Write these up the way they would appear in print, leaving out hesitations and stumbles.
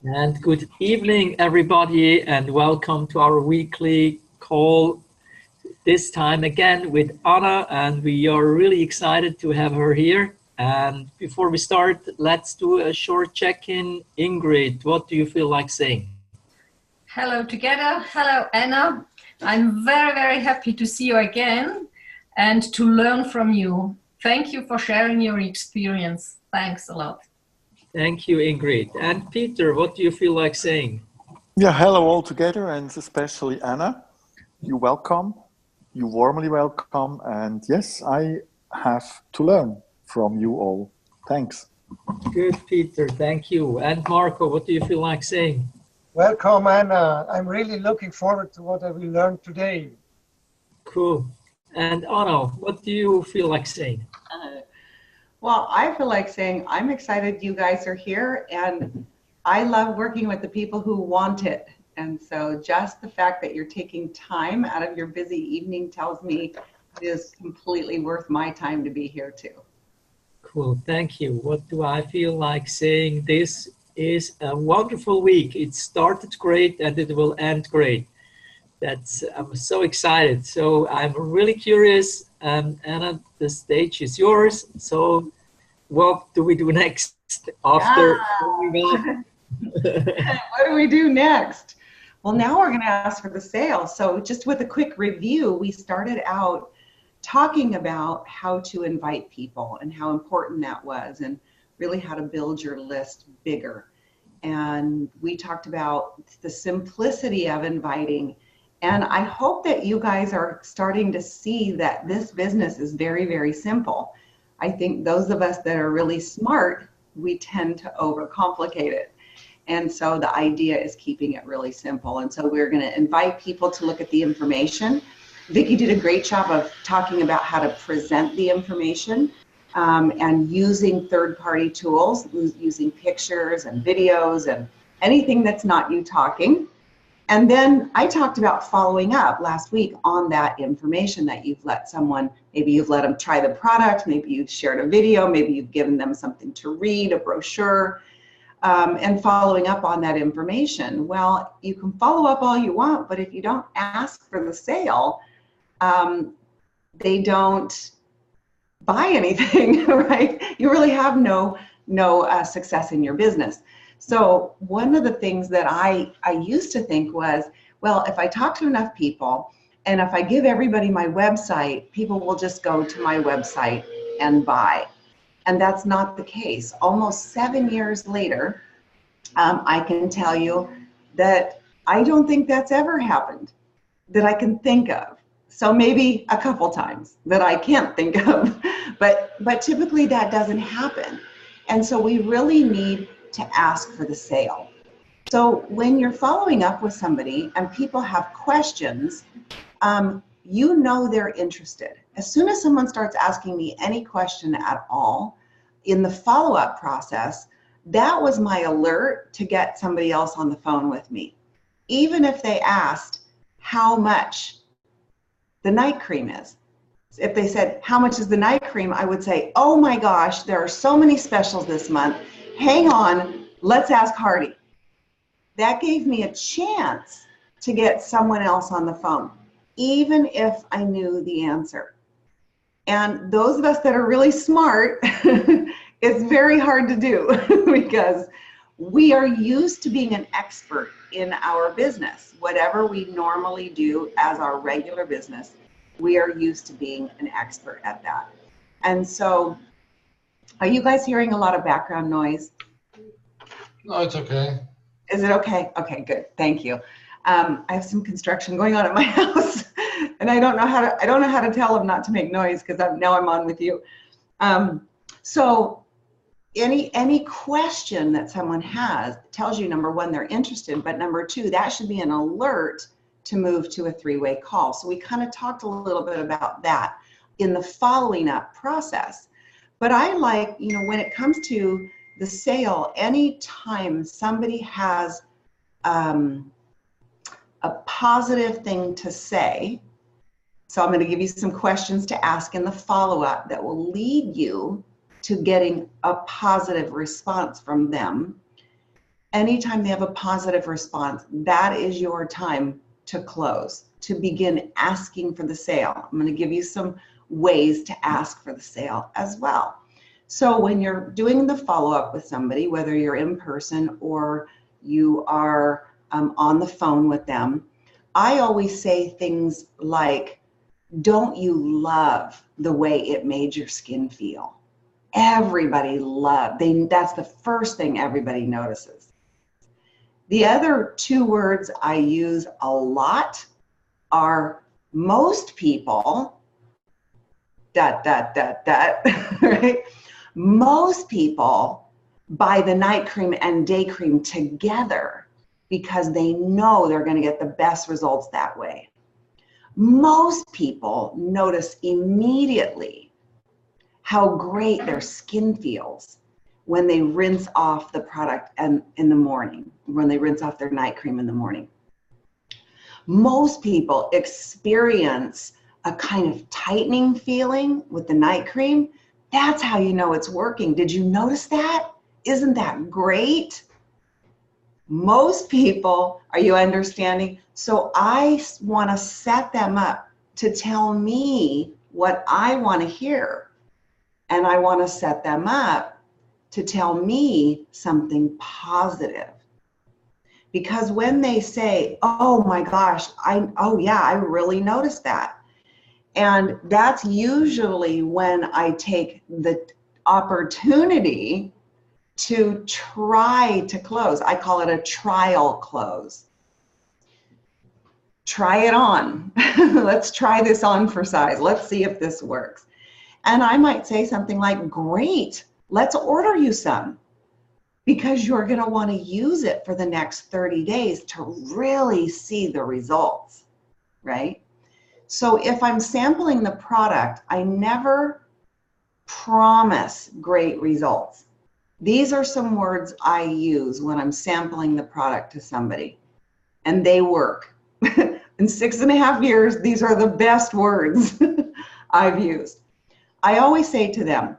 And good evening, everybody, and welcome to our weekly call. This time again with Anna, and we are really excited to have her here. And before we start, let's do a short check-in. Ingrid, what do you feel like saying? Hello together. Hello, Anna. I'm very, very happy to see you again and to learn from you. Thank you for sharing your experience. Thanks a lot. Thank you, Ingrid. And Peter, what do you feel like saying? Yeah, hello all together, and especially Anna. You welcome, you warmly welcome, and yes, I have to learn from you all. Thanks. Good, Peter. Thank you. And Marco, what do you feel like saying? Welcome, Anna. I'm really looking forward to what I will learn today. Cool. And Anna, what do you feel like saying? Well, I feel like saying I'm excited you guys are here, and I love working with the people who want it. And so just the fact that you're taking time out of your busy evening tells me it is completely worth my time to be here too. Cool, thank you. What do I feel like saying? This is a wonderful week. It started great and it will end great. I'm so excited. So I'm really curious. Anna, the stage is yours. So what do we do next after? What do we do next? Well, now we're going to ask for the sale. So just with a quick review, we started out talking about how to invite people and how important that was and really how to build your list bigger. And we talked about the simplicity of inviting. And I hope that you guys are starting to see that this business is very, very simple. I think those of us that are really smart, we tend to overcomplicate it. And so the idea is keeping it really simple. And so we're going to invite people to look at the information. Vicki did a great job of talking about how to present the information and using third-party tools, using pictures and videos and anything that's not you talking. And then I talked about following up last week on that information that you've let someone, maybe you've let them try the product, maybe you've shared a video, maybe you've given them something to read, a brochure, and following up on that information. Well, you can follow up all you want, but if you don't ask for the sale, they don't buy anything, right? You really have no success in your business. So one of the things that I used to think was, well, if I talk to enough people and if I give everybody my website, people will just go to my website and buy. And that's not the case. Almost 7 years later, I can tell you that I don't think that's ever happened that I can think of. So maybe a couple times that I can't think of, but typically that doesn't happen. And so we really need to ask for the sale. So when you're following up with somebody and people have questions, you know they're interested. As soon as someone starts asking me any question at all in the follow-up process, that was my alert to get somebody else on the phone with me. Even if they asked how much the night cream is. If they said, how much is the night cream? I would say, oh my gosh, there are so many specials this month. Hang on, let's ask Hardy. That gave me a chance to get someone else on the phone, even if I knew the answer. And those of us that are really smart, it's very hard to do because we are used to being an expert in our business. Whatever we normally do as our regular business, we are used to being an expert at that. And so, are you guys hearing a lot of background noise? No, it's okay. Is it okay? Okay, good. Thank you. I have some construction going on at my house, and I don't know how to tell them not to make noise because now I'm on with you. So any question that someone has tells you, number one, they're interested, but number two, that should be an alert to move to a three-way call. So we kind of talked a little bit about that in the following up process. But I like, when it comes to the sale, anytime somebody has a positive thing to say, so I'm going to give you some questions to ask in the follow-up that will lead you to getting a positive response from them. Anytime they have a positive response, that is your time to close, to begin asking for the sale. I'm going to give you some ways to ask for the sale as well. So when you're doing the follow-up with somebody, whether you're in person or you are on the phone with them, I always say things like, don't you love the way it made your skin feel? Everybody that's the first thing everybody notices. The other two words I use a lot are most people, ... right? Most people buy the night cream and day cream together because they know they're going to get the best results that way. Most people notice immediately how great their skin feels when they rinse off the product in the morning, when they rinse off their night cream in the morning. Most people experience a kind of tightening feeling with the night cream. That's how you know it's working. Did you notice that? Isn't that great? Most people, are you understanding? So I want to set them up to tell me what I want to hear. And I want to set them up to tell me something positive. Because when they say, oh my gosh, I really noticed that. And that's usually when I take the opportunity to try to close. I call it a trial close. Try it on. Let's try this on for size. Let's see if this works. And I might say something like, great, let's order you some, because you're going to want to use it for the next 30 days to really see the results, right? So if I'm sampling the product, I never promise great results. These are some words I use when I'm sampling the product to somebody, and they work. In 6.5 years, these are the best words I've used. I always say to them,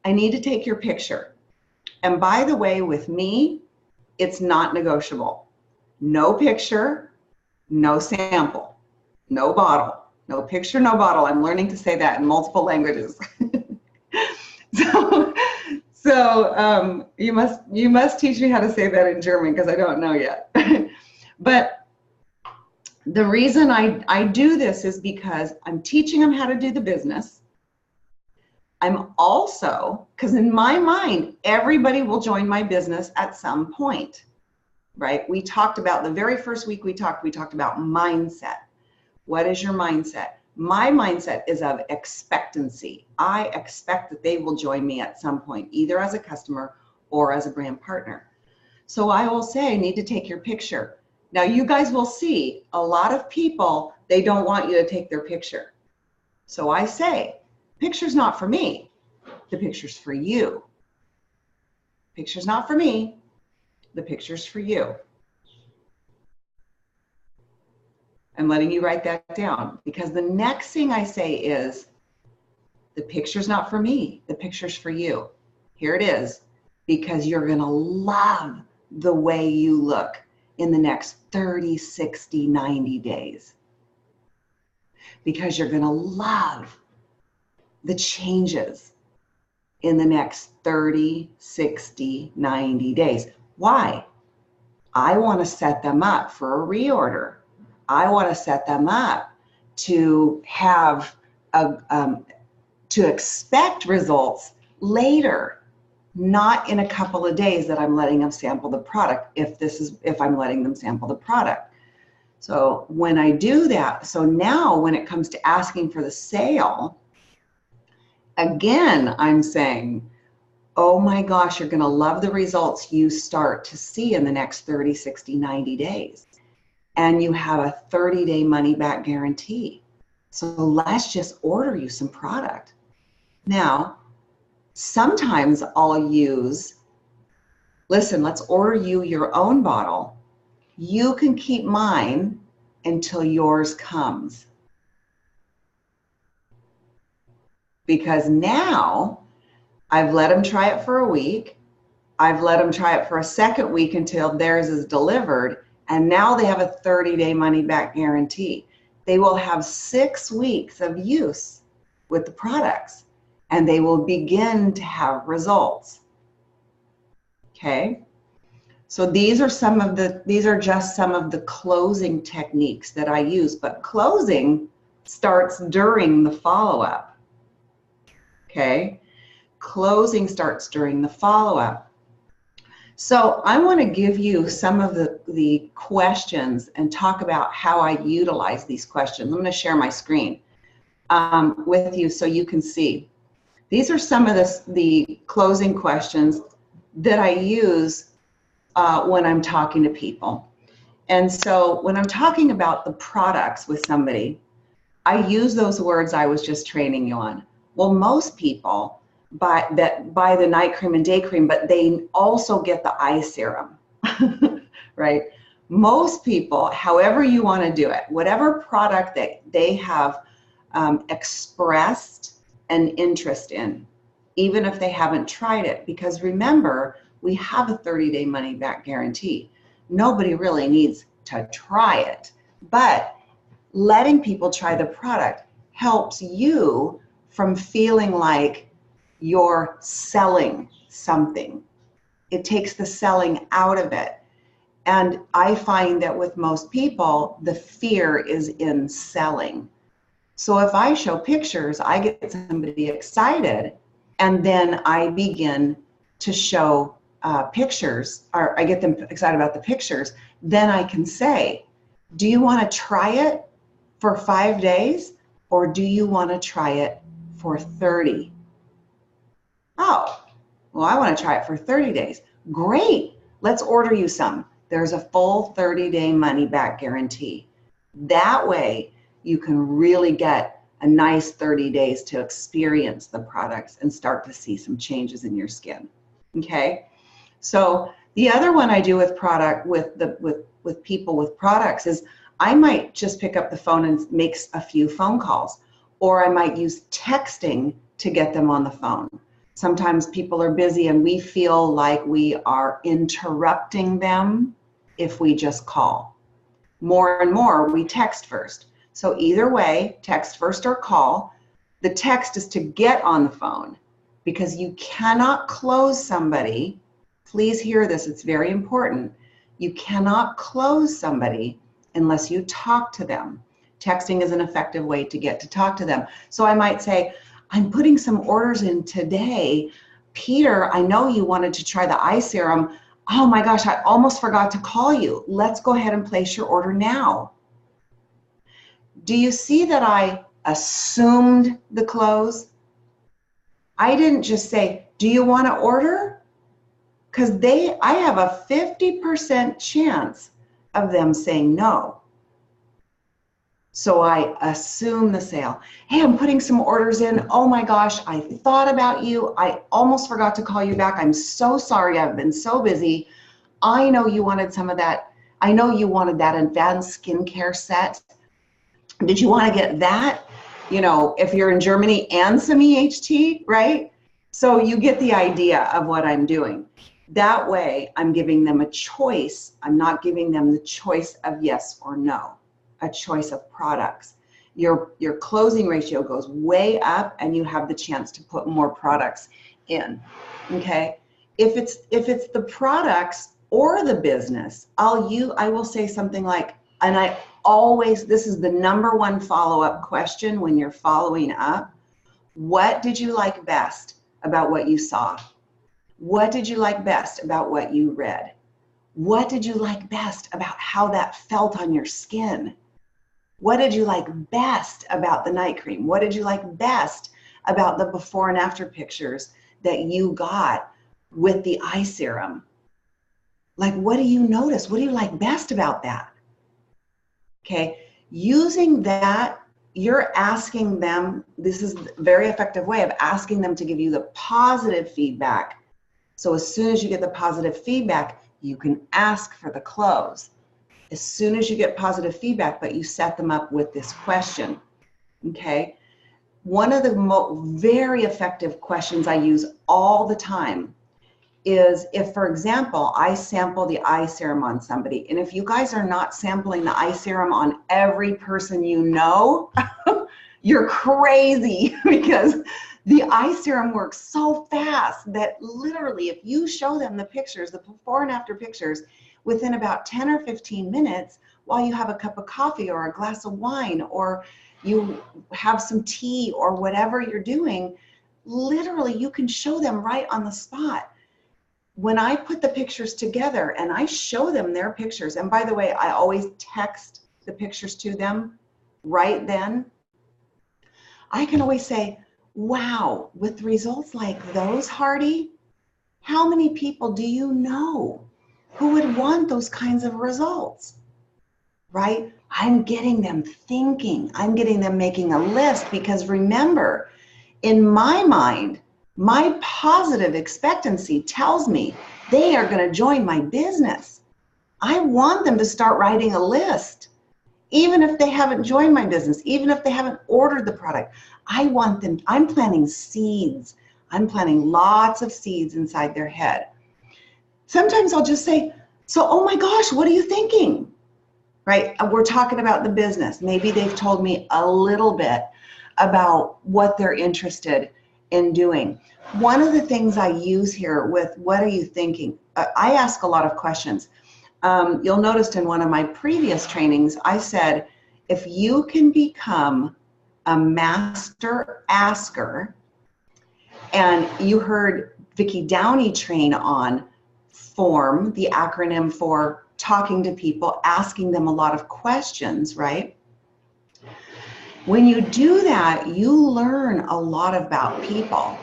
I need to take your picture. And by the way, with me, it's not negotiable. No picture, no sample, no bottle. No picture, no bottle. I'm learning to say that in multiple languages. So you must teach me how to say that in German, because I don't know yet. But the reason I do this is because I'm teaching them how to do the business. I'm also, because in my mind, everybody will join my business at some point, right? We talked about, the very first week we talked about mindset. What is your mindset? My mindset is of expectancy. I expect that they will join me at some point, either as a customer or as a brand partner. So I will say, I need to take your picture. Now you guys will see a lot of people, they don't want you to take their picture. So I say, picture's not for me. The picture's for you. Picture's not for me. The picture's for you. I'm letting you write that down, because the next thing I say is, the picture's not for me, the picture's for you. Here it is, because you're gonna love the way you look in the next 30, 60, 90 days. Because you're gonna love the changes in the next 30, 60, 90 days. Why? I wanna set them up for a reorder. I want to set them up to have to expect results later, not in a couple of days that I'm letting them sample the product, if I'm letting them sample the product. So when I do that, so now when it comes to asking for the sale, again, I'm saying, oh my gosh, you're going to love the results you start to see in the next 30, 60, 90 days. And you have a 30-day money-back guarantee. So let's just order you some product. Now, sometimes I'll use, listen, let's order you your own bottle. You can keep mine until yours comes. Because now I've let them try it for a week. I've let them try it for a second week until theirs is delivered. And now they have a 30-day money-back guarantee. They will have 6 weeks of use with the products, and they will begin to have results. Okay? So these are just some of the closing techniques that I use, but closing starts during the follow-up. Okay? Closing starts during the follow-up. So I want to give you some of the questions and talk about how I utilize these questions. I'm going to share my screen with you so you can see. These are some of the closing questions that I use when I'm talking to people. And so when I'm talking about the products with somebody, I use those words I was just training you on. Well, most people buy the night cream and day cream, but they also get the eye serum, right? Most people, however you want to do it, whatever product that they have expressed an interest in, even if they haven't tried it, because remember, we have a 30-day money-back guarantee. Nobody really needs to try it, but letting people try the product helps you from feeling like you're selling something. It takes the selling out of it. And I find that with most people, the fear is in selling. So if I show pictures, I get somebody excited, and then I begin to show pictures, or I get them excited about the pictures, then I can say, do you want to try it for 5 days, or do you want to try it for 30? Oh, well, I want to try it for 30 days. Great, let's order you some. There's a full 30-day money-back guarantee. That way, you can really get a nice 30 days to experience the products and start to see some changes in your skin. Okay? So the other one I do with people with products is I might just pick up the phone and make a few phone calls, or I might use texting to get them on the phone. Sometimes people are busy and we feel like we are interrupting them if we just call. More and more, we text first. So either way, text first or call. The text is to get on the phone, because you cannot close somebody. Please hear this, it's very important. You cannot close somebody unless you talk to them. Texting is an effective way to get to talk to them. So I might say, I'm putting some orders in today. Peter, I know you wanted to try the eye serum. Oh my gosh, I almost forgot to call you. Let's go ahead and place your order now. Do you see that I assumed the close? I didn't just say, do you want to order? Because I have a 50% chance of them saying no. So I assume the sale. Hey, I'm putting some orders in. Oh my gosh, I thought about you. I almost forgot to call you back. I'm so sorry. I've been so busy. I know you wanted some of that. I know you wanted that advanced skincare set. Did you want to get that? You know, if you're in Germany, and some EHT, right? So you get the idea of what I'm doing. That way, I'm giving them a choice. I'm not giving them the choice of yes or no, a choice of products. Your closing ratio goes way up, and you have the chance to put more products in. Okay? If it's the products or the business, I will say something like, and this is the number one follow-up question when you're following up. What did you like best about what you saw? What did you like best about what you read? What did you like best about how that felt on your skin? What did you like best about the night cream? What did you like best about the before and after pictures that you got with the eye serum? Like, what do you notice? What do you like best about that? Okay, using that, you're asking them, this is a very effective way of asking them to give you the positive feedback. So as soon as you get the positive feedback, you can ask for the close. As soon as you get positive feedback, but you set them up with this question, okay? One of the very effective questions I use all the time is if, for example, I sample the eye serum on somebody, and if you guys are not sampling the eye serum on every person you know, you're crazy, because the eye serum works so fast that literally if you show them the pictures, the before and after pictures, within about 10 or 15 minutes, while you have a cup of coffee or a glass of wine, or you have some tea or whatever you're doing, literally you can show them right on the spot. When I put the pictures together and I show them their pictures, and by the way, I always text the pictures to them right then, I can always say, wow, with results like those, Hardy, how many people do you know who would want those kinds of results, right? I'm getting them thinking. I'm getting them making a list, because remember, in my mind, my positive expectancy tells me they are going to join my business. I want them to start writing a list, even if they haven't joined my business, even if they haven't ordered the product. I want them, I'm planting seeds. I'm planting lots of seeds inside their head. Sometimes I'll just say, so, oh my gosh, what are you thinking? Right? We're talking about the business. Maybe they've told me a little bit about what they're interested in doing. One of the things I use here with what are you thinking? I ask a lot of questions. You'll notice in one of my previous trainings, I said, if you can become a master asker, and you heard Vicki Downey train on FORM, the acronym for talking to people, asking them a lot of questions, right? When you do that, you learn a lot about people.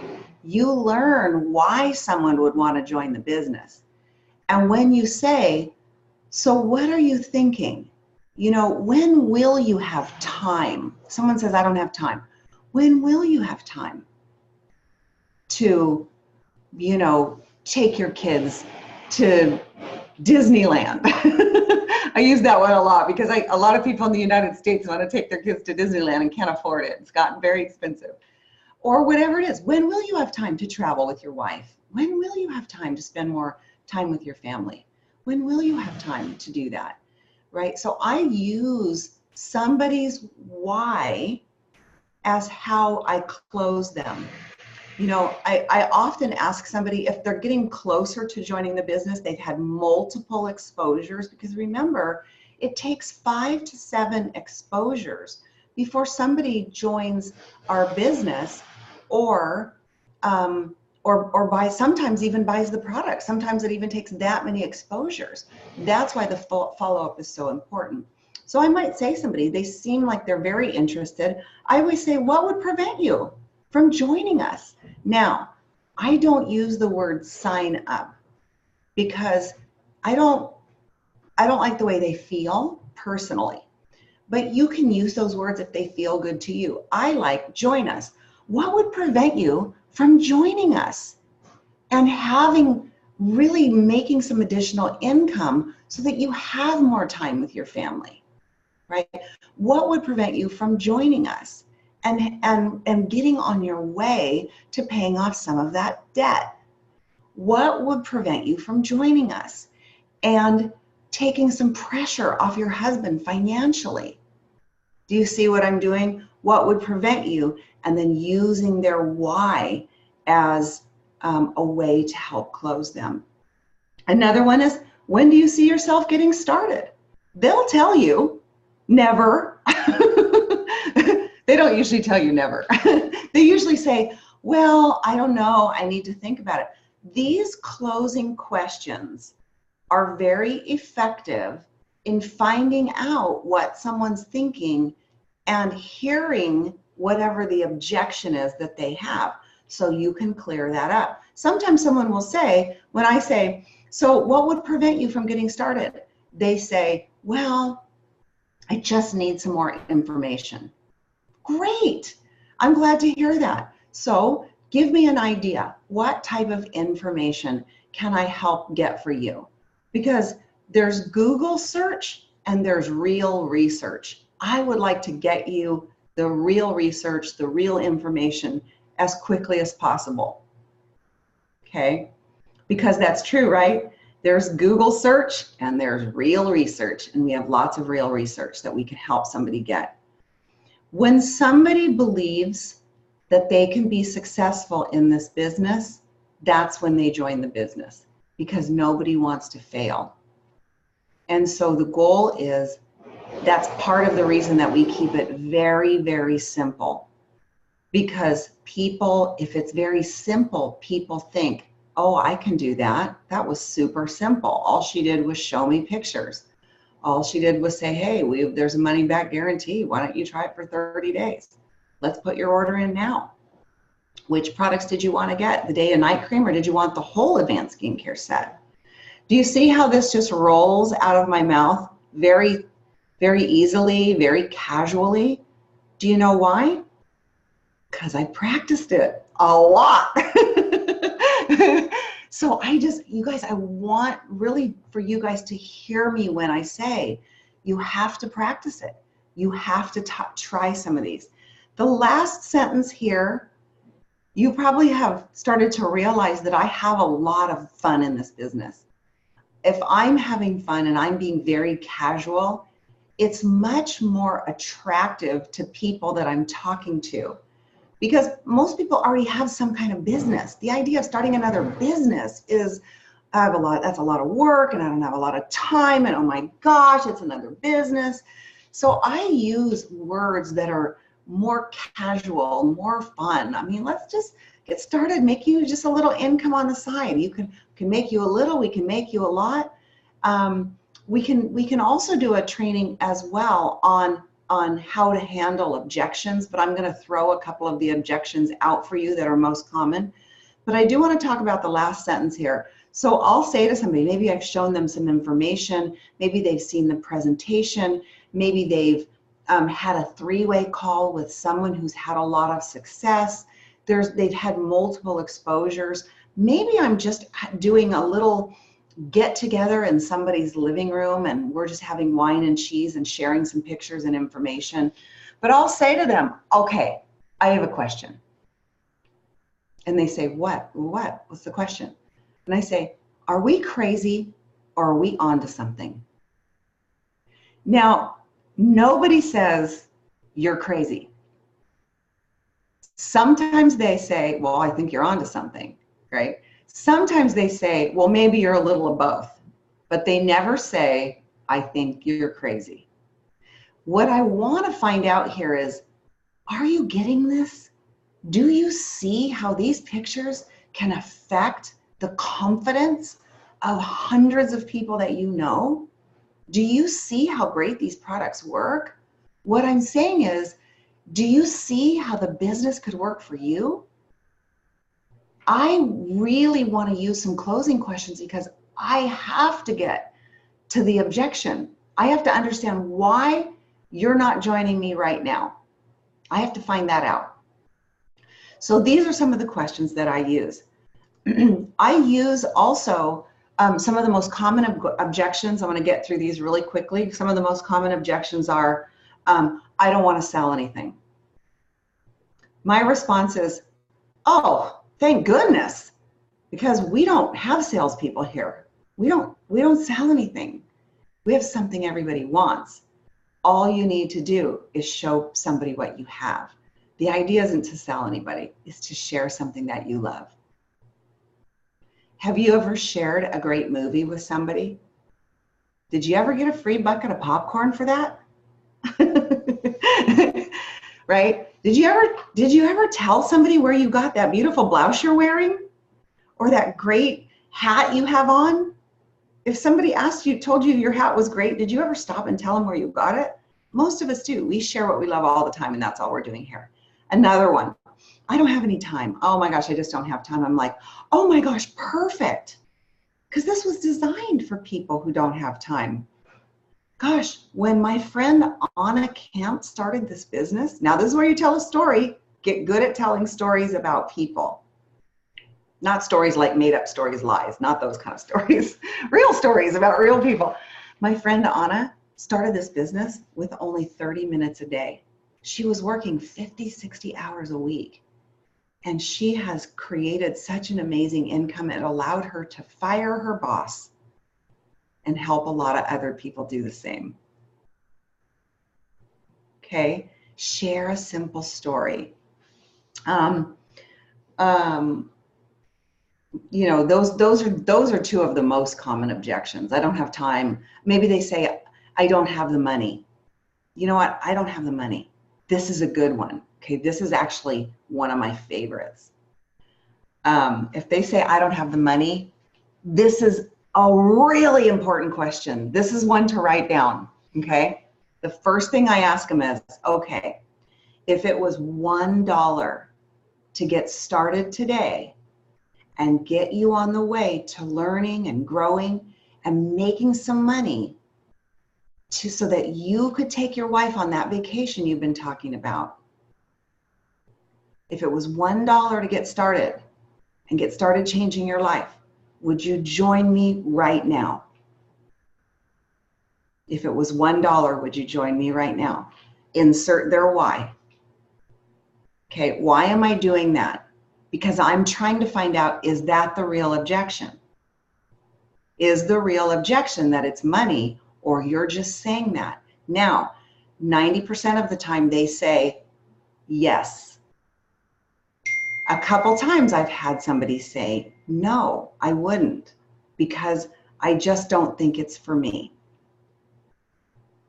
You learn why someone would want to join the business. And when you say, so what are you thinking? You know, when will you have time? Someone says, I don't have time. When will you have time to, you know, take your kids to Disneyland? I use that one a lot, because a lot of people in the United States want to take their kids to Disneyland and can't afford it. It's gotten very expensive. Or whatever it is. When will you have time to travel with your wife? When will you have time to spend more time with your family? When will you have time to do that? Right? So I use somebody's why as how I close them. You know, I often ask somebody if they're getting closer to joining the business, they've had multiple exposures, because remember, it takes 5 to 7 exposures before somebody joins our business, or buys, sometimes even buys the product. Sometimes it even takes that many exposures. That's why the follow-up is so important. So I might say somebody, they seem like they're very interested. I always say, what would prevent you from joining us? Now, I don't use the word sign up, because I don't like the way they feel personally. But you can use those words if they feel good to you. I like join us. What would prevent you from joining us and really making some additional income so that you have more time with your family, right? What would prevent you from joining us and getting on your way to paying off some of that debt? What would prevent you from joining us and taking some pressure off your husband financially? Do you see what I'm doing? What would prevent you? And then using their why as a way to help close them. Another one is, when do you see yourself getting started? They'll tell you, never. They don't usually tell you never. They usually say, well, I don't know, I need to think about it. These closing questions are very effective in finding out what someone's thinking and hearing whatever the objection is that they have, so you can clear that up. Sometimes someone will say, when I say, so what would prevent you from getting started? They say, well, I just need some more information. Great, I'm glad to hear that. So give me an idea. What type of information can I help get for you? Because there's Google search and there's real research. I would like to get you the real research, the real information as quickly as possible. Okay. Because that's true, right? There's Google search and there's real research, and we have lots of real research that we can help somebody get. When somebody believes that they can be successful in this business, that's when they join the business, because nobody wants to fail. And so the goal is, that's part of the reason that we keep it very, very simple. Because people, if it's very simple, people think, oh, I can do that. That was super simple. All she did was show me pictures. All she did was say, hey, there's a money back guarantee. Why don't you try it for 30 days? Let's put your order in now. Which products did you want to get? The day and night cream, or did you want the whole advanced skincare set? Do you see how this just rolls out of my mouth very, very easily, very casually? Do you know why? Because I practiced it a lot. So you guys, I want really for you guys to hear me when I say you have to practice it. You have to try some of these. The last sentence here, you probably have started to realize that I have a lot of fun in this business. If I'm having fun and I'm being very casual, it's much more attractive to people that I'm talking to. Because most people already have some kind of business. The idea of starting another business is, that's a lot of work, and I don't have a lot of time, and oh my gosh, it's another business. So I use words that are more casual, more fun. I mean, let's just get started, make you just a little income on the side. You can make you a little, we can make you a lot. We can also do a training as well on how to handle objections, but I'm going to throw a couple of the objections out for you that are most common. But I do want to talk about the last sentence here. So I'll say to somebody, maybe I've shown them some information, maybe they've seen the presentation, maybe they've had a three-way call with someone who's had a lot of success. They've had multiple exposures. Maybe I'm just doing a little get together in somebody's living room and we're just having wine and cheese and sharing some pictures and information. But I'll say to them, okay, I have a question. And they say, what? What's the question? And I say, are we crazy or are we onto something? Now, nobody says you're crazy. Sometimes they say, well, I think you're onto something, right? Sometimes they say, well, maybe you're a little of both, but they never say, I think you're crazy. What I want to find out here is, are you getting this? Do you see how these pictures can affect the confidence of hundreds of people that you know? Do you see how great these products work? What I'm saying is, do you see how the business could work for you? I really want to use some closing questions because I have to get to the objection. I have to understand why you're not joining me right now. I have to find that out. So these are some of the questions that I use. I use also some of the most common objections. I'm going to get through these really quickly. Some of the most common objections are, I don't want to sell anything. My response is, oh, thank goodness, because we don't have salespeople here. We don't sell anything. We have something everybody wants. All you need to do is show somebody what you have. The idea isn't to sell anybody, it's to share something that you love. Have you ever shared a great movie with somebody? Did you ever get a free bucket of popcorn for that? Right? Did you ever tell somebody where you got that beautiful blouse you're wearing? Or that great hat you have on? If somebody told you your hat was great, did you ever stop and tell them where you got it? Most of us do. We share what we love all the time, and that's all we're doing here. Another one, I don't have any time. Oh my gosh, I just don't have time. I'm like, oh my gosh, perfect. Because this was designed for people who don't have time. Gosh, when my friend Anna Camp started this business, now this is where you tell a story. Get good at telling stories about people. Not stories like made up stories, lies, not those kind of stories. Real stories about real people. My friend Anna started this business with only 30 minutes a day. She was working 50, 60 hours a week. And she has created such an amazing income. It allowed her to fire her boss and help a lot of other people do the same. Okay, share a simple story. You know, those are two of the most common objections. I don't have time. Maybe they say, I don't have the money. You know what? I don't have the money. This is a good one. Okay, this is actually one of my favorites. If they say, I don't have the money, this is a really important question. This is one to write down, okay? The first thing I ask them is, okay, if it was $1 to get started today and get you on the way to learning and growing and making some money so that you could take your wife on that vacation you've been talking about. If it was $1 to get started and get started changing your life, would you join me right now? If it was $1, would you join me right now? Insert their why. Okay, why am I doing that? Because I'm trying to find out, is that the real objection? Is the real objection that it's money, or you're just saying that? Now, 90% of the time they say yes. A couple times I've had somebody say, no, I wouldn't, because I just don't think it's for me.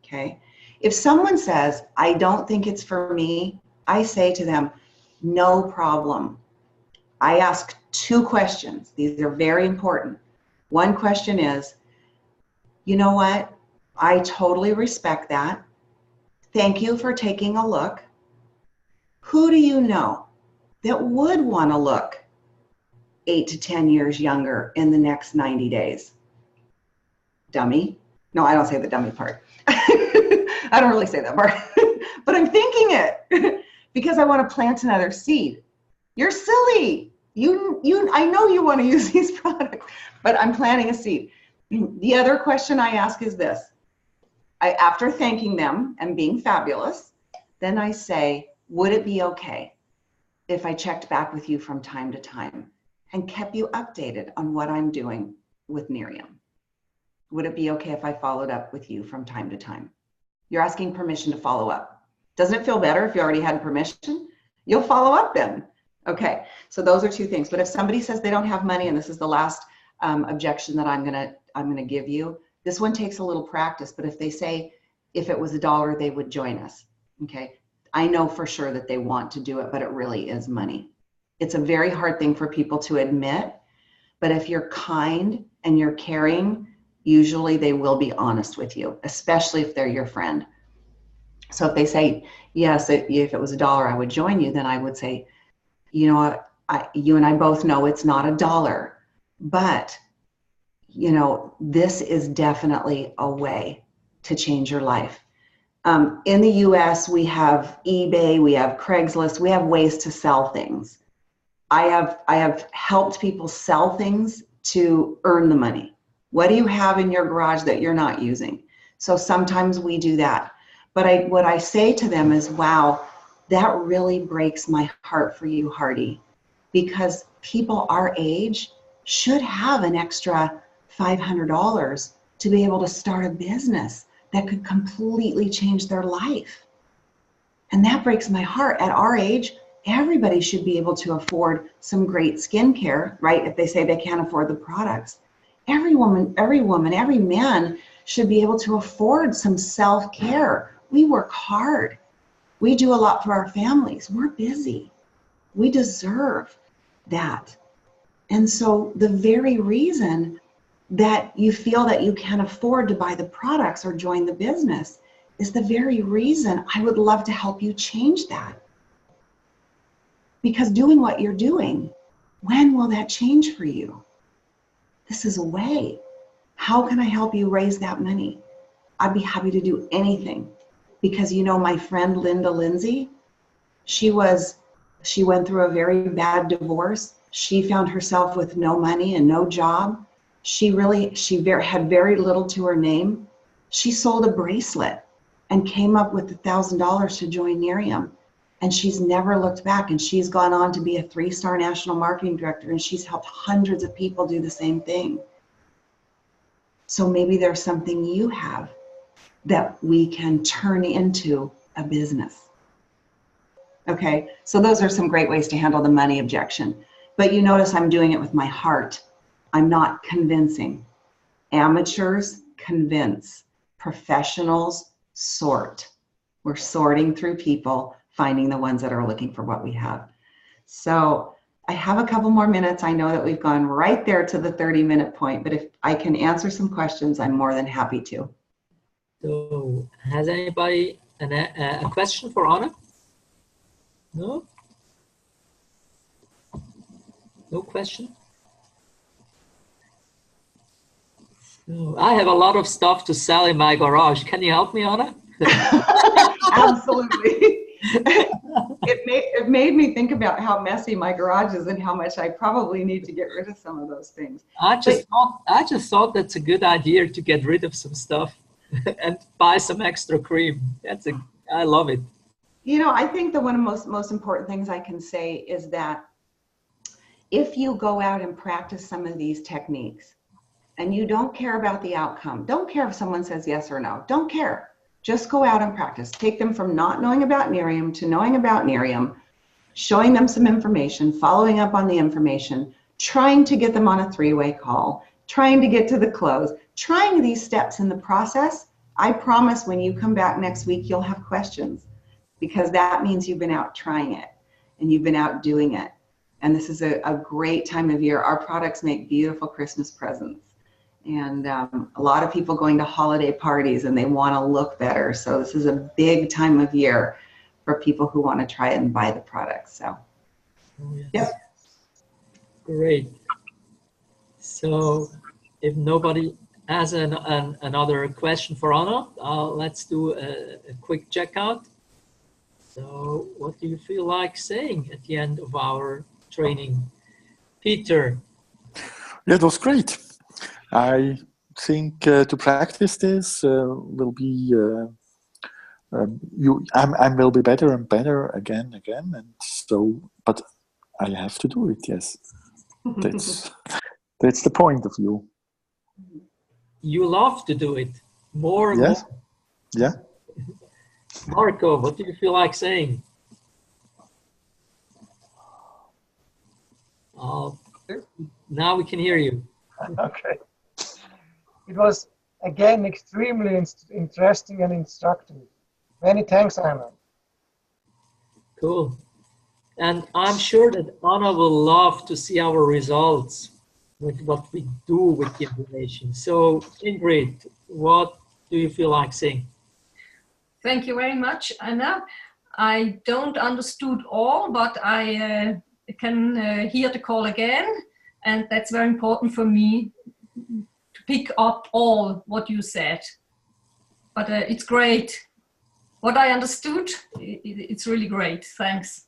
Okay. If someone says, I don't think it's for me, I say to them, no problem. I ask two questions. These are very important. One question is, you know what? I totally respect that. Thank you for taking a look. Who do you know that would want to look 8 to 10 years younger in the next 90 days? Dummy. No, I don't say the dummy part. I don't really say that part, but I'm thinking it because I want to plant another seed. You're silly. I know you want to use these products, but I'm planting a seed. The other question I ask is this. After thanking them and being fabulous, then I say, would it be okay if I checked back with you from time to time and kept you updated on what I'm doing with Nerium? Would it be okay if I followed up with you from time to time? You're asking permission to follow up. Doesn't it feel better if you already had permission? You'll follow up then. Okay, so those are two things. But if somebody says they don't have money, and this is the last objection that I'm gonna give you, this one takes a little practice. But if they say if it was $1, they would join us. Okay, I know for sure that they want to do it, but it really is money. It's a very hard thing for people to admit. But if you're kind and you're caring, usually they will be honest with you, especially if they're your friend. So if they say, yes, if it was $1, I would join you, then I would say, you know what, you and I both know it's not $1, but you know, this is definitely a way to change your life. In the US, we have eBay, we have Craigslist, we have ways to sell things. I have helped people sell things to earn the money. What do you have in your garage that you're not using? So sometimes we do that. But what I say to them is, wow, that really breaks my heart for you, Hardy, because people our age should have an extra $500 to be able to start a business that could completely change their life. And that breaks my heart. At our age, everybody should be able to afford some great skincare, right? If they say they can't afford the products. Every woman, every man should be able to afford some self-care. We work hard. We do a lot for our families. We're busy. We deserve that. And so the very reason that you feel that you can't afford to buy the products or join the business is the very reason I would love to help you change that. Because doing what you're doing, when will that change for you? This is a way. How can I help you raise that money? I'd be happy to do anything. Because you know, my friend Linda Lindsay, she went through a very bad divorce. She found herself with no money and no job. She had very little to her name. She sold a bracelet and came up with $1,000 to join Nerium. And she's never looked back, and she's gone on to be a 3-star national marketing director, and she's helped hundreds of people do the same thing. So maybe there's something you have that we can turn into a business. Okay, so those are some great ways to handle the money objection. But you notice I'm doing it with my heart. I'm not convincing. Amateurs convince. Professionals sort. We're sorting through people, finding the ones that are looking for what we have. So I have a couple more minutes. I know that we've gone right there to the 30-minute point, but if I can answer some questions, I'm more than happy to. So has anybody a question for Anna? No? No question? So I have a lot of stuff to sell in my garage. Can you help me, Anna? Absolutely. It made me think about how messy my garage is and how much I probably need to get rid of some of those things. I just thought that's a good idea to get rid of some stuff and buy some extra cream. I love it. You know, I think one of the most important things I can say is that if you go out and practice some of these techniques and you don't care about the outcome, don't care if someone says yes or no, don't care. Just go out and practice. Take them from not knowing about Nerium to knowing about Nerium, showing them some information, following up on the information, trying to get them on a 3-way call, trying to get to the close, trying these steps in the process. I promise when you come back next week, you'll have questions, because that means you've been out trying it and you've been out doing it. And this is a great time of year. Our products make beautiful Christmas presents. And a lot of people going to holiday parties and they want to look better. So this is a big time of year for people who want to try it and buy the products. So, yes. Great. So if nobody has another question for Anna, let's do a quick checkout. So what do you feel like saying at the end of our training? Peter. Yeah, it was great. I think to practice this will be I will be better and better again, and so. But I have to do it. Yes, that's the point of view. You love to do it more and yes. more. Yeah. Marco, what do you feel like saying? Now we can hear you. Okay. It was, again, extremely interesting and instructive. Many thanks, Anna. Cool. And I'm sure that Anna will love to see our results with what we do with the information. So, Ingrid, what do you feel like saying? Thank you very much, Anna. I don't understood all, but I can hear the call again. And that's very important for me to pick up all what you said. But it's great. What I understood, it's really great. Thanks.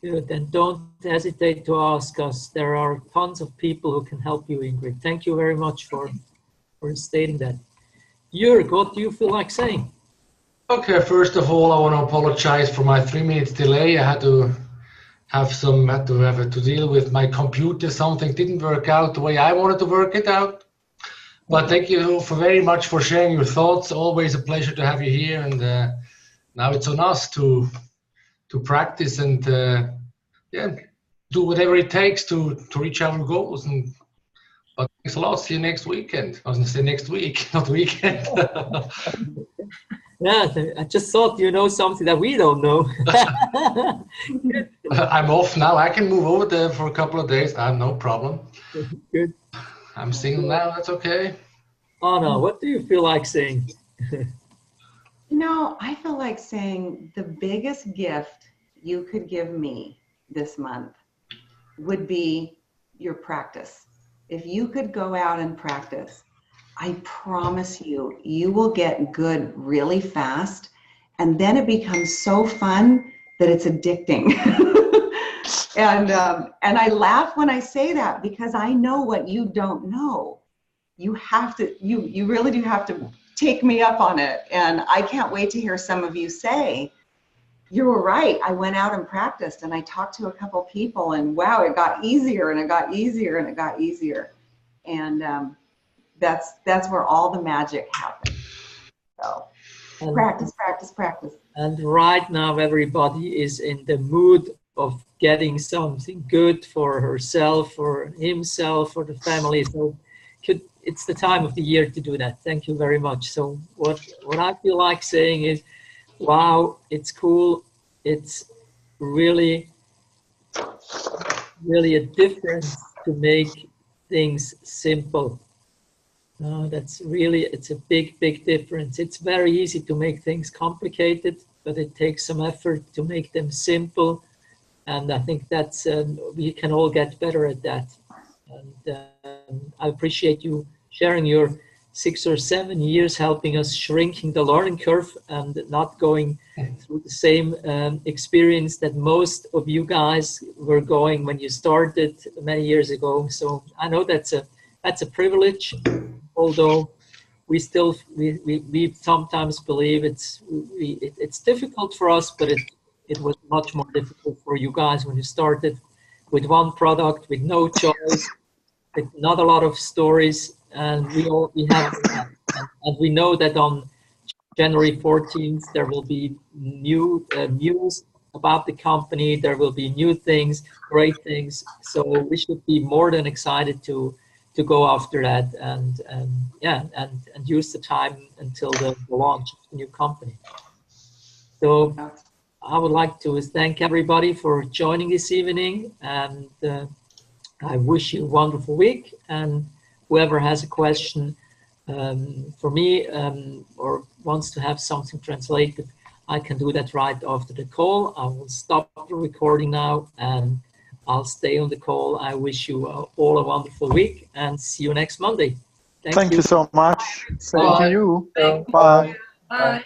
Good. And don't hesitate to ask us. There are tons of people who can help you, Ingrid. Thank you very much for stating that. Jörg, what do you feel like saying? Okay, first of all, I want to apologize for my 3-minute delay. I had to deal with my computer. Something didn't work out the way I wanted to work it out. But thank you very much for sharing your thoughts. Always a pleasure to have you here. And now it's on us to practice and do whatever it takes to reach our goals. But thanks a lot. See you next weekend. I was going to say next week, not weekend. Yeah, I just thought you know something that we don't know. I'm off now. I can move over there for a couple of days. I have no problem. Good. I'm single now. That's okay. Anna, what do you feel like saying? you know, I feel like saying the biggest gift you could give me this month would be your practice. If you could go out and practice, I promise you, you will get good really fast. And then it becomes so fun that it's addicting. And I laugh when I say that because I know what you don't know. You have to, you really do have to take me up on it. And I can't wait to hear some of you say, you were right. I went out and practiced, and I talked to a couple people, and wow, it got easier, and it got easier, and it got easier. And that's where all the magic happened. So practice, practice, practice. And right now, everybody is in the mood of getting something good for herself, for himself, for the family. So it's the time of the year to do that. Thank you very much. So what I feel like saying is, wow, it's cool. It's really, really a difference to make things simple. It's a big, big difference. It's very easy to make things complicated, but it takes some effort to make them simple. And I think that's, we can all get better at that. And I appreciate you sharing your 6 or 7 years helping us shrinking the learning curve and not going through the same experience that most of you guys were going when you started many years ago. So I know that's a privilege, although we still we sometimes believe it's difficult for us, but it was much more difficult for you guys when you started with one product, with no choice, with not a lot of stories, and we have and we know that on January 14th there will be new news about the company. There will be new things, great things. So we should be more than excited to go after that and use the time until the launch of the new company. So I would like to thank everybody for joining this evening, and I wish you a wonderful week. And whoever has a question for me or wants to have something translated, I can do that right after the call. I will stop the recording now and I'll stay on the call. I wish you all a wonderful week and see you next Monday. Thank you so much. Same to you. Thank you. Bye. Bye.